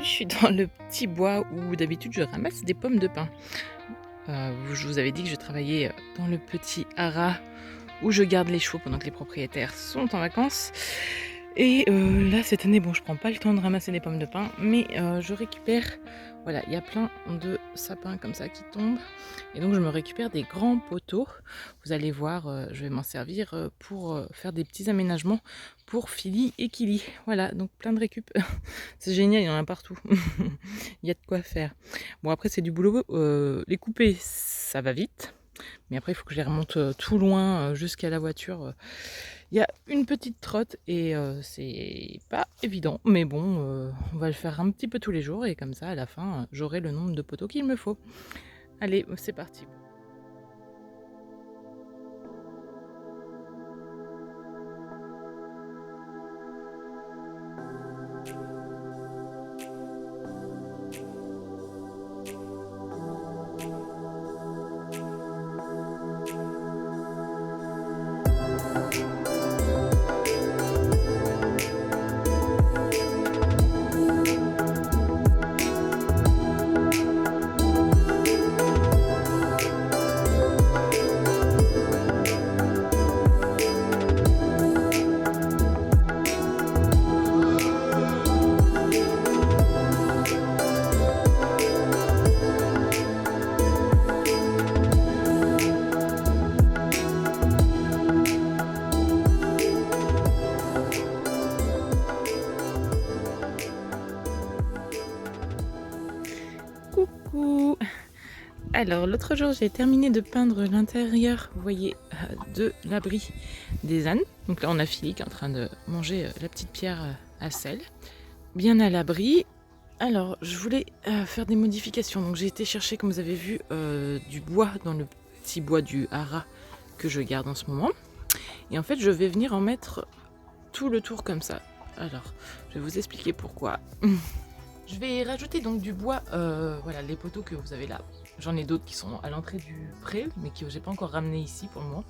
aujourd'hui, je suis dans le petit bois où d'habitude je ramasse des pommes de pin. Je vous avais dit que je travaillais dans le petit haras où je garde les chevaux pendant que les propriétaires sont en vacances. Et là, cette année, bon, je prends pas le temps de ramasser des pommes de pin, mais je récupère, voilà, il y a plein de sapins comme ça qui tombent. Et donc, je me récupère des grands poteaux. Vous allez voir, je vais m'en servir pour faire des petits aménagements pour Philly et Kili. Voilà, donc plein de récup. C'est génial, il y en a partout. Il y a de quoi faire. Bon, après, c'est du boulot. Les couper, ça va vite. Mais après, il faut que je les remonte tout loin jusqu'à la voiture. Il y a une petite trotte et c'est pas évident. Mais bon, on va le faire un petit peu tous les jours et comme ça, à la fin, j'aurai le nombre de poteaux qu'il me faut. Allez, c'est parti. Coucou! Alors, l'autre jour, j'ai terminé de peindre l'intérieur, vous voyez, de l'abri des ânes. Donc là, on a Philly qui est en train de manger la petite pierre à sel. Bien à l'abri. Alors, je voulais faire des modifications. Donc, j'ai été chercher, comme vous avez vu, du bois dans le petit bois du haras que je garde en ce moment. Et en fait, je vais venir en mettre tout le tour comme ça. Alors, je vais vous expliquer pourquoi. Je vais rajouter donc du bois, voilà, les poteaux que vous avez là. J'en ai d'autres qui sont à l'entrée du pré, mais que j'ai pas encore ramené ici pour le moment.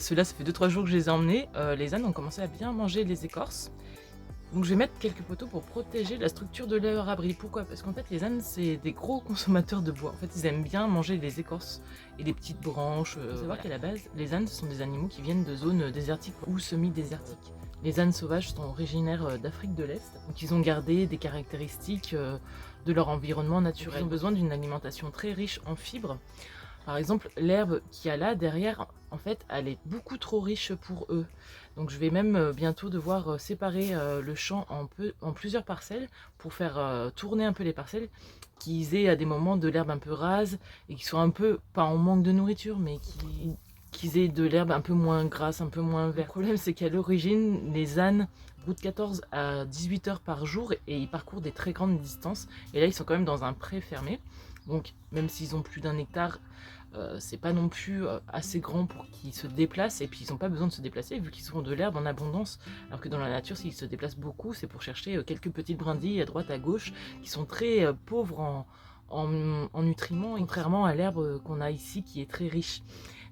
Ceux-là, ça fait 2-3 jours que je les ai emmenés. Les ânes ont commencé à bien manger les écorces. Donc je vais mettre quelques poteaux pour protéger la structure de leur abri. Pourquoi? Parce qu'en fait les ânes c'est des gros consommateurs de bois. En fait ils aiment bien manger les écorces et les petites branches. Il faut savoir qu'à la base les ânes ce sont des animaux qui viennent de zones désertiques ou semi-désertiques. Les ânes sauvages sont originaires d'Afrique de l'Est, donc ils ont gardé des caractéristiques de leur environnement naturel. Ils ont besoin d'une alimentation très riche en fibres. Par exemple, l'herbe qu'il y a là derrière, en fait, elle est beaucoup trop riche pour eux. Donc je vais même bientôt devoir séparer le champ en plusieurs parcelles pour faire tourner un peu les parcelles, qu'ils aient à des moments de l'herbe un peu rase et qui soient un peu, pas en manque de nourriture, mais qu'ils aient de l'herbe un peu moins grasse, un peu moins verte. Le problème c'est qu'à l'origine, les ânes broutent 14 à 18 heures par jour et ils parcourent des très grandes distances. Et là ils sont quand même dans un pré fermé. Donc même s'ils ont plus d'1 hectare, c'est pas non plus assez grand pour qu'ils se déplacent, et puis ils n'ont pas besoin de se déplacer vu qu'ils ont de l'herbe en abondance, alors que dans la nature s'ils se déplacent beaucoup c'est pour chercher quelques petites brindilles à droite à gauche qui sont très pauvres en nutriments, contrairement à l'herbe qu'on a ici qui est très riche.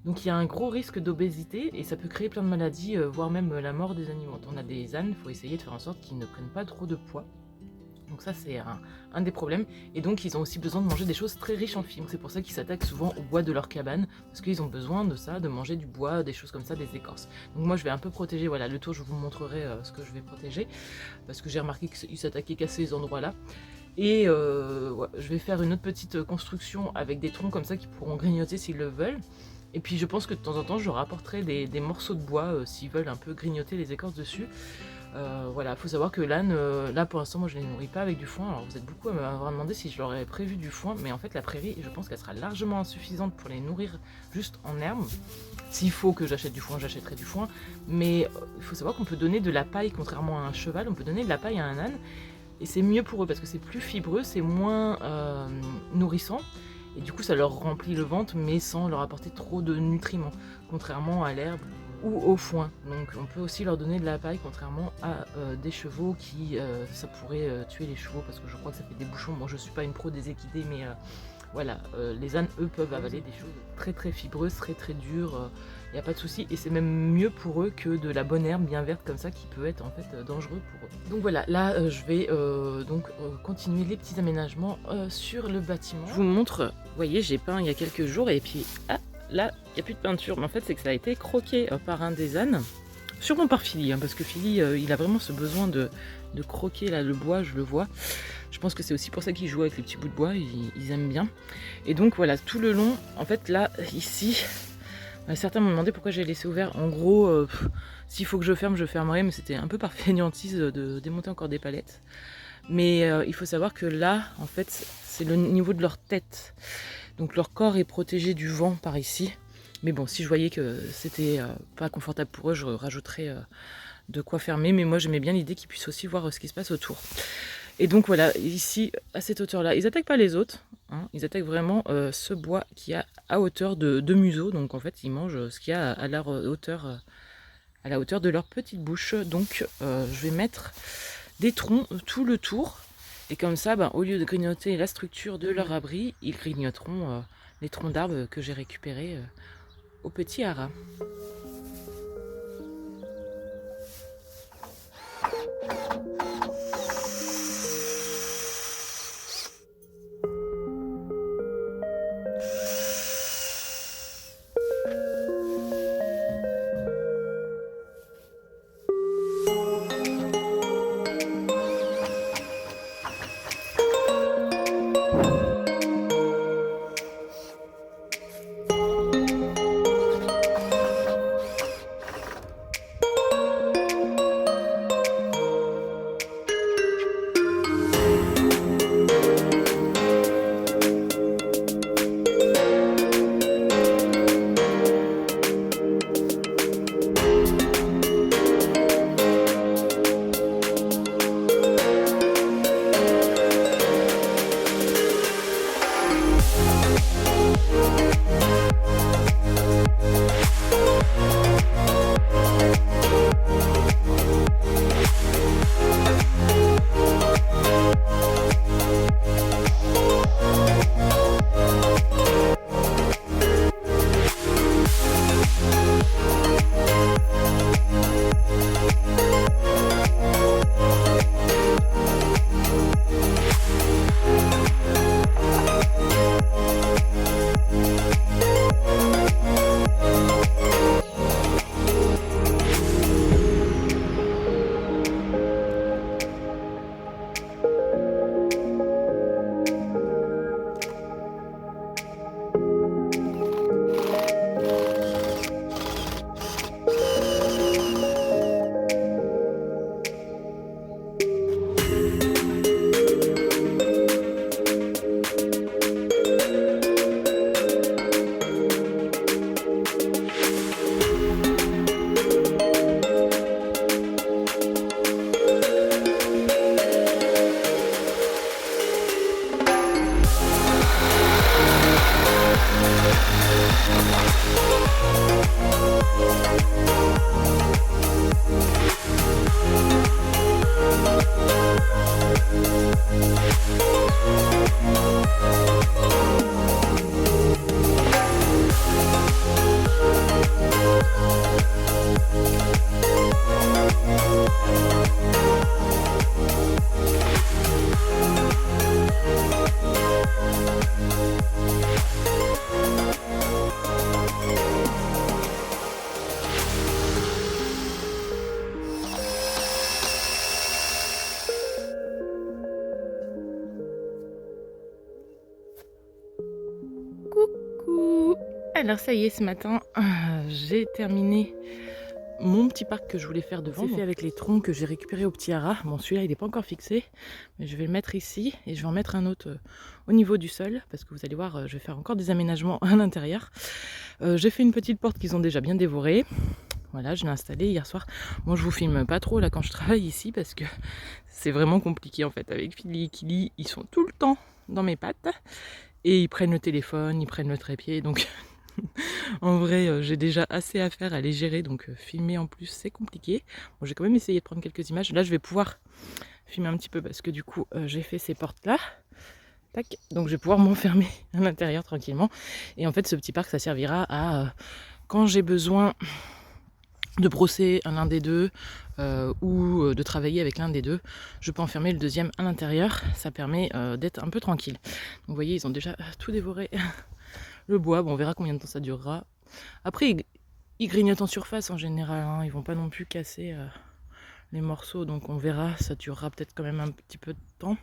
Donc il y a un gros risque d'obésité et ça peut créer plein de maladies, voire même la mort des animaux. Quand on a des ânes, il faut essayer de faire en sorte qu'ils ne prennent pas trop de poids. Donc ça c'est un des problèmes, et donc ils ont aussi besoin de manger des choses très riches en fibres. C'est pour ça qu'ils s'attaquent souvent au bois de leur cabane, parce qu'ils ont besoin de ça, de manger du bois, des choses comme ça, des écorces. Donc moi je vais un peu protéger, voilà, le tour je vous montrerai ce que je vais protéger, parce que j'ai remarqué qu'ils s'attaquaient qu'à ces endroits là. Et ouais, je vais faire une autre petite construction avec des troncs comme ça qui pourront grignoter s'ils le veulent. Et puis je pense que de temps en temps je leur apporterai des morceaux de bois s'ils veulent un peu grignoter les écorces dessus. Voilà, faut savoir que l'âne, là pour l'instant moi je les nourris pas avec du foin. Alors vous êtes beaucoup à m'avoir demandé si je leur avais prévu du foin, mais en fait la prairie je pense qu'elle sera largement insuffisante pour les nourrir juste en herbe. S'il faut que j'achète du foin, j'achèterai du foin, mais il faut savoir qu'on peut donner de la paille, contrairement à un cheval, on peut donner de la paille à un âne, et c'est mieux pour eux parce que c'est plus fibreux, c'est moins nourrissant, et du coup ça leur remplit le ventre mais sans leur apporter trop de nutriments, contrairement à l'herbe ou au foin. Donc on peut aussi leur donner de la paille, contrairement à des chevaux qui ça pourrait tuer les chevaux, parce que je crois que ça fait des bouchons. Moi je suis pas une pro des équidés, mais voilà, les ânes, eux, peuvent avaler des choses très très fibreuses, très très dures, il n'y a pas de souci. Et c'est même mieux pour eux que de la bonne herbe bien verte comme ça qui peut être en fait dangereux pour eux. Donc voilà, là je vais continuer les petits aménagements sur le bâtiment. Je vous montre, vous voyez, j'ai peint il y a quelques jours et puis là, il n'y a plus de peinture. Mais en fait, c'est que ça a été croqué par un des ânes. Sûrement par Philly, hein, parce que Philly, il a vraiment ce besoin de croquer là, le bois, je le vois. Je pense que c'est aussi pour ça qu'ils jouent avec les petits bouts de bois, ils aiment bien. Et donc voilà, tout le long, en fait là, ici, certains m'ont demandé pourquoi j'ai laissé ouvert. En gros, s'il faut que je ferme, je fermerai, mais c'était un peu par fainéantise de démonter encore des palettes. Mais il faut savoir que là, en fait, c'est le niveau de leur tête. Donc leur corps est protégé du vent par ici. Mais bon, si je voyais que c'était pas confortable pour eux, je rajouterais de quoi fermer. Mais moi, j'aimais bien l'idée qu'ils puissent aussi voir ce qui se passe autour. Et donc voilà, ici, à cette hauteur-là, ils attaquent pas les autres. Hein, ils attaquent vraiment ce bois qui a à hauteur de museau. Donc en fait, ils mangent ce qu'il y a à leur hauteur, à la hauteur de leur petite bouche. Donc je vais mettre des troncs tout le tour. Et comme ça, au lieu de grignoter la structure de leur abri, ils grignoteront les troncs d'arbres que j'ai récupérés au petit haras. Alors ça y est, ce matin, j'ai terminé mon petit parc que je voulais faire devant. C'est fait avec les troncs que j'ai récupérés au petit haras. Bon, celui-là, il n'est pas encore fixé, mais je vais le mettre ici et je vais en mettre un autre au niveau du sol parce que vous allez voir, je vais faire encore des aménagements à l'intérieur. J'ai fait une petite porte qu'ils ont déjà bien dévorée. Voilà, je l'ai installée hier soir. Moi, je vous filme pas trop là quand je travaille ici parce que c'est vraiment compliqué en fait. Avec Philly et Kili, ils sont tout le temps dans mes pattes et ils prennent le téléphone, ils prennent le trépied, donc... En vrai, j'ai déjà assez à faire à les gérer, donc filmer en plus c'est compliqué. Bon, j'ai quand même essayé de prendre quelques images. Là, je vais pouvoir filmer un petit peu parce que du coup, j'ai fait ces portes là Tac. Donc je vais pouvoir m'enfermer à l'intérieur tranquillement. Et en fait, ce petit parc, ça servira à quand j'ai besoin de brosser l'un des deux ou de travailler avec l'un des deux, je peux enfermer le deuxième à l'intérieur. Ça permet d'être un peu tranquille. Donc vous voyez, ils ont déjà tout dévoré le bois. Bon, on verra combien de temps ça durera. Après, ils grignotent en surface en général. Hein. Ils vont pas non plus casser les morceaux. Donc on verra, ça durera peut-être quand même un petit peu de temps.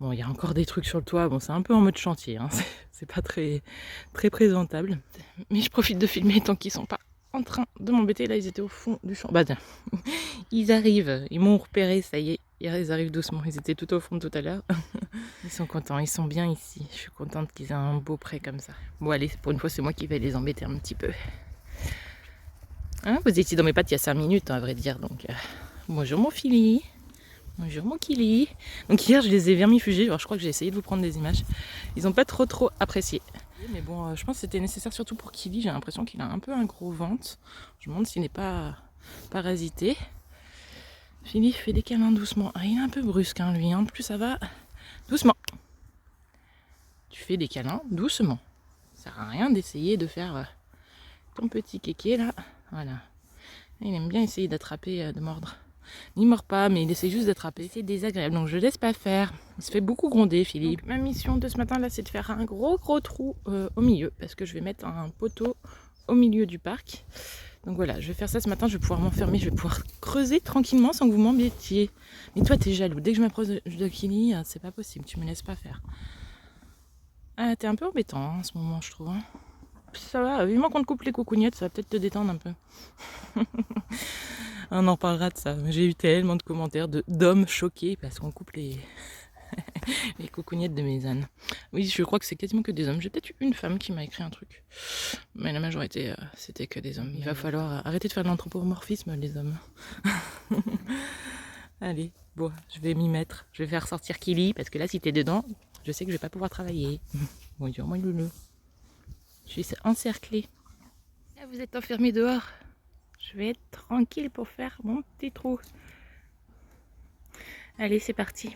Bon, il y a encore des trucs sur le toit. Bon, c'est un peu en mode chantier. Hein. C'est pas très, très présentable. Mais je profite de filmer tant qu'ils sont pas en train de m'embêter. Là, ils étaient au fond du champ. Bah, tiens. Ils arrivent. Ils m'ont repéré. Ça y est. Ils arrivent doucement. Ils étaient tout au fond tout à l'heure. Ils sont contents. Ils sont bien ici. Je suis contente qu'ils aient un beau pré comme ça. Bon, allez. Pour une fois, c'est moi qui vais les embêter un petit peu. Hein, vous étiez dans mes pattes il y a 5 minutes, hein, à vrai dire. Donc, bonjour mon Philly. Bonjour mon Kili. Donc hier je les ai vermifugés, alors je crois que j'ai essayé de vous prendre des images. Ils n'ont pas trop apprécié. Mais bon, je pense que c'était nécessaire surtout pour Kili. J'ai l'impression qu'il a un peu un gros ventre. Je me demande s'il n'est pas parasité. Philippe fait des câlins doucement. Ah, il est un peu brusque hein, lui. En plus ça va doucement. Tu fais des câlins doucement. Ça sert à rien d'essayer de faire ton petit kéké là. Voilà. Il aime bien essayer d'attraper, de mordre. Il mord pas, mais il essaie juste d'attraper. C'est désagréable, donc je laisse pas faire. Il se fait beaucoup gronder, Philippe. Donc, ma mission de ce matin là, c'est de faire un gros trou au milieu, parce que je vais mettre un poteau au milieu du parc. Donc voilà, je vais faire ça ce matin. Je vais pouvoir m'enfermer, je vais pouvoir creuser tranquillement sans que vous m'embêtiez. Mais toi, t'es jaloux. Dès que je m'approche de Kili, c'est pas possible. Tu me laisses pas faire. Ah, t'es un peu embêtant hein, en ce moment, je trouve. Hein. Ça va, vivement qu'on te coupe les coucougnettes, ça va peut-être te détendre un peu. On en parlera de ça. J'ai eu tellement de commentaires d'hommes choqués parce qu'on coupe les coucougnettes de mes ânes. Oui, je crois que c'est quasiment que des hommes. J'ai peut-être eu une femme qui m'a écrit un truc. Mais la majorité, c'était que des hommes. Il va falloir arrêter de faire de l'anthropomorphisme, les hommes. Allez, bon, je vais m'y mettre. Je vais faire sortir Kili parce que là, si t'es dedans, je sais que je vais pas pouvoir travailler. Bonjour, mon loulou. Je suis encerclée. Là, vous êtes enfermés dehors. Je vais être tranquille pour faire mon petit trou. Allez, c'est parti.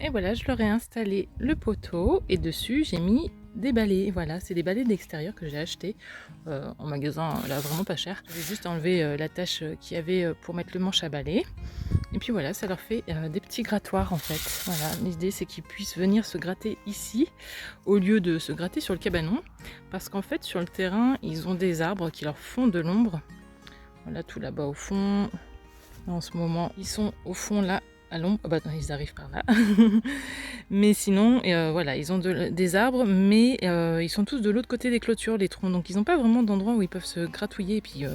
Et voilà, je leur ai installé le poteau et dessus j'ai mis des balais. Voilà, c'est des balais d'extérieur que j'ai achetés en magasin, là vraiment pas cher. J'ai juste enlevé l'attache qu'il y avait pour mettre le manche à balai. Et puis voilà, ça leur fait des petits grattoirs en fait. Voilà, l'idée c'est qu'ils puissent venir se gratter ici au lieu de se gratter sur le cabanon. Parce qu'en fait sur le terrain, ils ont des arbres qui leur font de l'ombre. Voilà, tout là-bas au fond. En ce moment, ils sont au fond là, à l'ombre. Oh bah non, ils arrivent par là. Mais sinon, voilà, ils ont des arbres, mais ils sont tous de l'autre côté des clôtures, les troncs. Donc ils n'ont pas vraiment d'endroit où ils peuvent se gratouiller. Et puis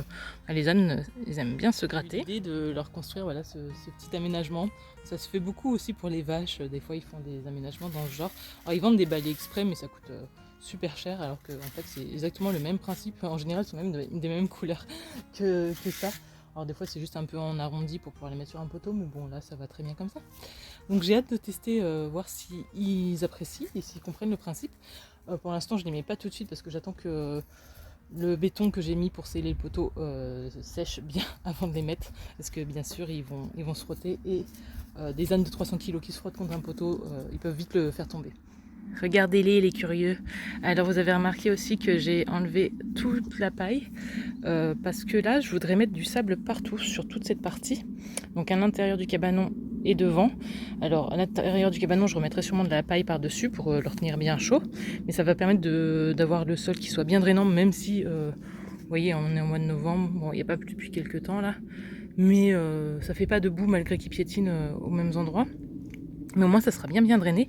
les ânes, ils aiment bien se gratter. L'idée de leur construire voilà, ce petit aménagement, ça se fait beaucoup aussi pour les vaches. Des fois, ils font des aménagements dans ce genre. Alors ils vendent des balais exprès, mais ça coûte super cher, alors que en fait, c'est exactement le même principe. En général, c'est même des mêmes couleurs que ça. Alors des fois c'est juste un peu en arrondi pour pouvoir les mettre sur un poteau, mais bon là ça va très bien comme ça. Donc j'ai hâte de tester, voir s'ils apprécient et s'ils comprennent le principe. Pour l'instant je ne les mets pas tout de suite parce que j'attends que le béton que j'ai mis pour sceller le poteau sèche bien avant de les mettre. Parce que bien sûr ils vont se frotter et des ânes de 300 kg qui se frottent contre un poteau, ils peuvent vite le faire tomber. Regardez-les, les curieux. Alors vous avez remarqué aussi que j'ai enlevé toute la paille parce que là je voudrais mettre du sable partout sur toute cette partie, donc à l'intérieur du cabanon et devant. Alors à l'intérieur du cabanon je remettrai sûrement de la paille par dessus pour leur tenir bien chaud, mais ça va permettre d'avoir le sol qui soit bien drainant, même si vous voyez on est au mois de novembre, bon il n'y a pas plu depuis quelques temps là, mais ça fait pas de boue malgré qu'ils piétinent aux mêmes endroits, mais au moins ça sera bien drainé.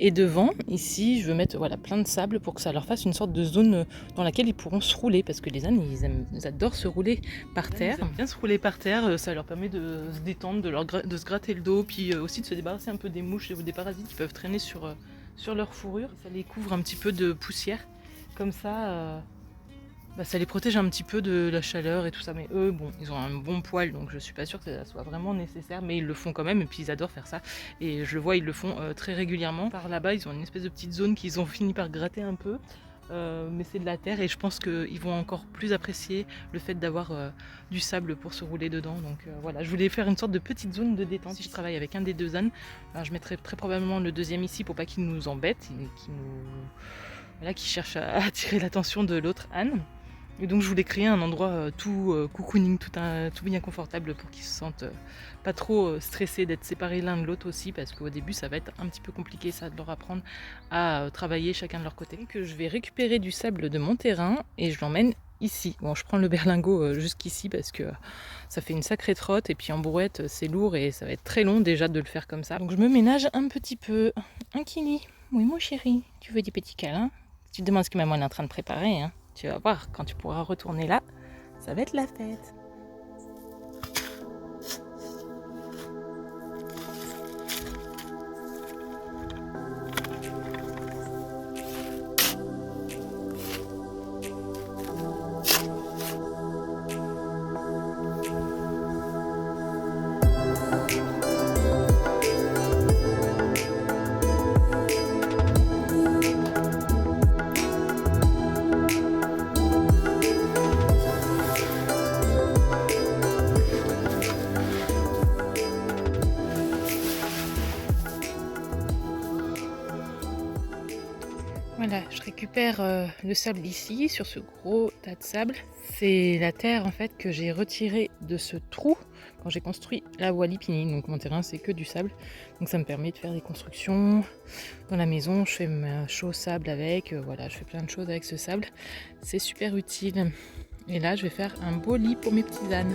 Et devant, ici, je veux mettre voilà, plein de sable pour que ça leur fasse une sorte de zone dans laquelle ils pourront se rouler. Parce que les ânes, ils adorent se rouler par terre. Ils aiment bien se rouler par terre, ça leur permet de se détendre, de se gratter le dos, puis aussi de se débarrasser un peu des mouches ou des parasites qui peuvent traîner sur leur fourrure. Ça les couvre un petit peu de poussière. Comme ça, ça les protège un petit peu de la chaleur et tout ça. Mais eux, bon, ils ont un bon poil, donc je suis pas sûre que ça soit vraiment nécessaire, mais ils le font quand même, et puis ils adorent faire ça. Et je le vois, ils le font très régulièrement. Par là-bas, ils ont une espèce de petite zone qu'ils ont fini par gratter un peu, mais c'est de la terre, et je pense qu'ils vont encore plus apprécier le fait d'avoir du sable pour se rouler dedans. Donc voilà, je voulais faire une sorte de petite zone de détente. Si je travaille avec un des deux ânes, je mettrai très probablement le deuxième ici pour pas qu'il nous embête, qui cherche à attirer l'attention de l'autre âne. Et donc je voulais créer un endroit tout cocooning, tout bien confortable pour qu'ils se sentent pas trop stressés d'être séparés l'un de l'autre aussi, parce qu'au début ça va être un petit peu compliqué ça de leur apprendre à travailler chacun de leur côté. Donc je vais récupérer du sable de mon terrain et je l'emmène ici. Bon, je prends le berlingot jusqu'ici parce que ça fait une sacrée trotte, et puis en brouette c'est lourd et ça va être très long déjà de le faire comme ça. Donc je me ménage un petit peu. Un kili, oui mon chéri, tu veux des petits câlins? Tu te demandes ce que maman est en train de préparer, hein? Tu vas voir, quand tu pourras retourner là, ça va être la fête. Voilà, je récupère le sable ici, sur ce gros tas de sable. C'est la terre en fait que j'ai retirée de ce trou quand j'ai construit la Walipini. Donc mon terrain c'est que du sable. Donc ça me permet de faire des constructions dans la maison. Je fais ma chaux sable avec, voilà, je fais plein de choses avec ce sable. C'est super utile. Et là je vais faire un beau lit pour mes petits ânes.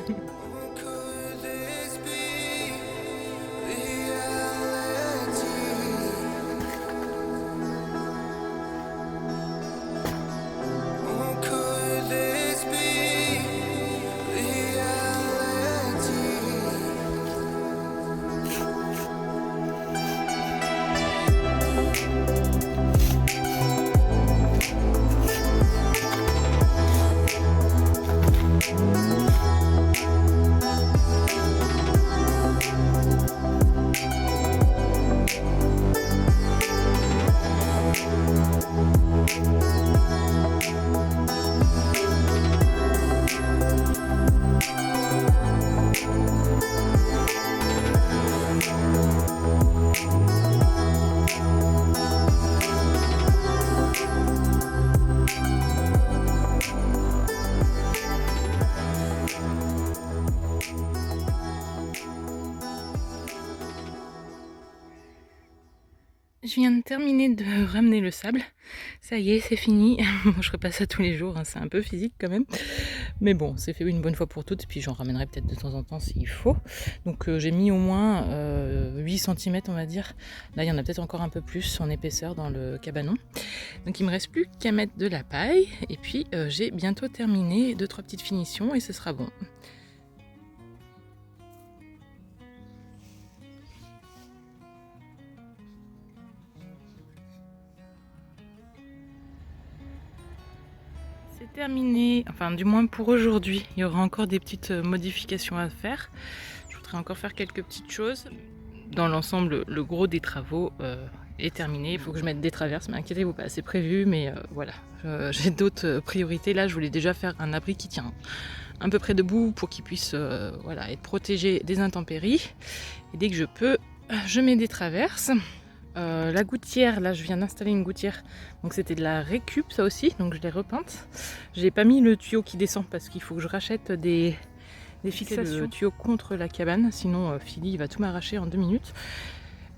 Je viens de terminer de ramener le sable. Ça y est, c'est fini. Bon, je ferai pas ça tous les jours, hein, c'est un peu physique quand même. Mais bon, c'est fait une bonne fois pour toutes. Et puis j'en ramènerai peut-être de temps en temps s'il faut. Donc j'ai mis au moins 8 cm on va dire. Là, il y en a peut-être encore un peu plus en épaisseur dans le cabanon. Donc il me reste plus qu'à mettre de la paille. Et puis j'ai bientôt terminé 2-3 petites finitions et ce sera bon. C'est terminé, enfin du moins pour aujourd'hui. Il y aura encore des petites modifications à faire. Je voudrais encore faire quelques petites choses. Dans l'ensemble, le gros des travaux est terminé. Il faut que je mette des traverses, mais inquiétez-vous pas, c'est prévu. Mais voilà, j'ai d'autres priorités. Là, je voulais déjà faire un abri qui tient à peu près debout pour qu'il puisse voilà, être protégé des intempéries. Et dès que je peux, je mets des traverses. La gouttière, là je viens d'installer une gouttière, donc c'était de la récup ça aussi, donc je l'ai repeinte. J'ai pas mis le tuyau qui descend parce qu'il faut que je rachète des fixations, le tuyau contre la cabane, sinon Philly il va tout m'arracher en 2 minutes.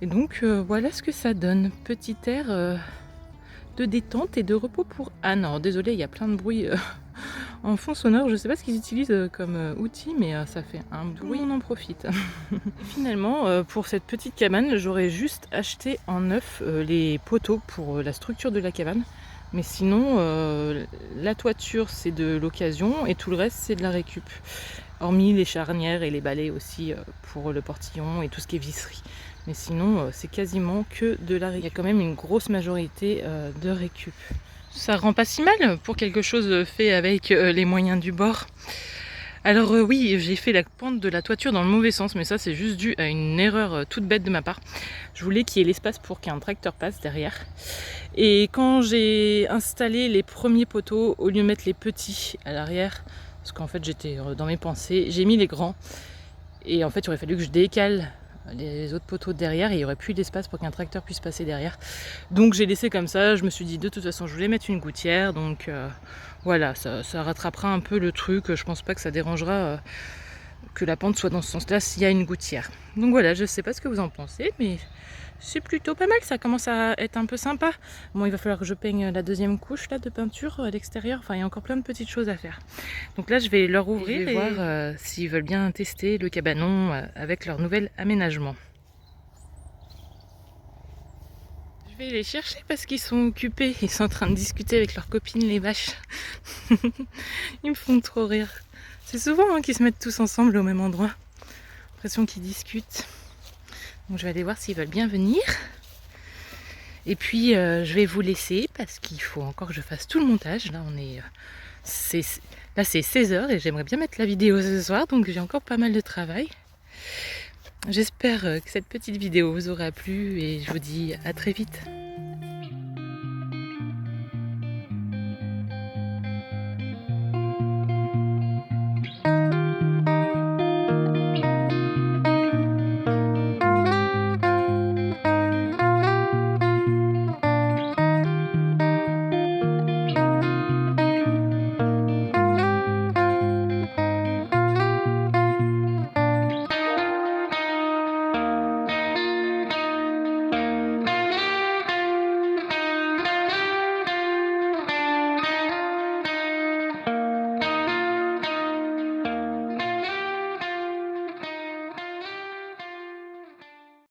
Et donc voilà ce que ça donne, petit air de détente et de repos pour Anne. Alors désolé, il y a plein de bruit en fond sonore, je sais pas ce qu'ils utilisent comme outil, mais ça fait un bruit, on en profite. Finalement, pour cette petite cabane, j'aurais juste acheté en neuf les poteaux pour la structure de la cabane. Mais sinon, la toiture c'est de l'occasion et tout le reste c'est de la récup. Hormis les charnières et les balais aussi pour le portillon et tout ce qui est visserie. Mais sinon, c'est quasiment que de la récup. Il y a quand même une grosse majorité de récup. Ça rend pas si mal pour quelque chose fait avec les moyens du bord. Alors oui, j'ai fait la pente de la toiture dans le mauvais sens, mais ça c'est juste dû à une erreur toute bête de ma part. Je voulais qu'il y ait l'espace pour qu'un tracteur passe derrière. Et quand j'ai installé les premiers poteaux, au lieu de mettre les petits à l'arrière, parce qu'en fait j'étais dans mes pensées, j'ai mis les grands. Et en fait il aurait fallu que je décale les autres poteaux derrière et il n'y aurait plus d'espace pour qu'un tracteur puisse passer derrière. Donc j'ai laissé comme ça, je me suis dit de toute façon je voulais mettre une gouttière, donc voilà, ça rattrapera un peu le truc. Je pense pas que ça dérangera que la pente soit dans ce sens-là s'il y a une gouttière. Donc voilà, je sais pas ce que vous en pensez, mais c'est plutôt pas mal, ça commence à être un peu sympa. Bon, il va falloir que je peigne la deuxième couche là de peinture à l'extérieur, enfin il y a encore plein de petites choses à faire. Donc là je vais leur ouvrir et voir s'ils veulent bien tester le cabanon avec leur nouvel aménagement. Je vais les chercher parce qu'ils sont occupés, ils sont en train de discuter avec leurs copines les vaches. Ils me font trop rire. C'est souvent qu'ils se mettent tous ensemble au même endroit. L'impression qu'ils discutent. Donc je vais aller voir s'ils veulent bien venir. Et puis je vais vous laisser parce qu'il faut encore que je fasse tout le montage. Là c'est 16h et j'aimerais bien mettre la vidéo ce soir, donc j'ai encore pas mal de travail. J'espère que cette petite vidéo vous aura plu et je vous dis à très vite.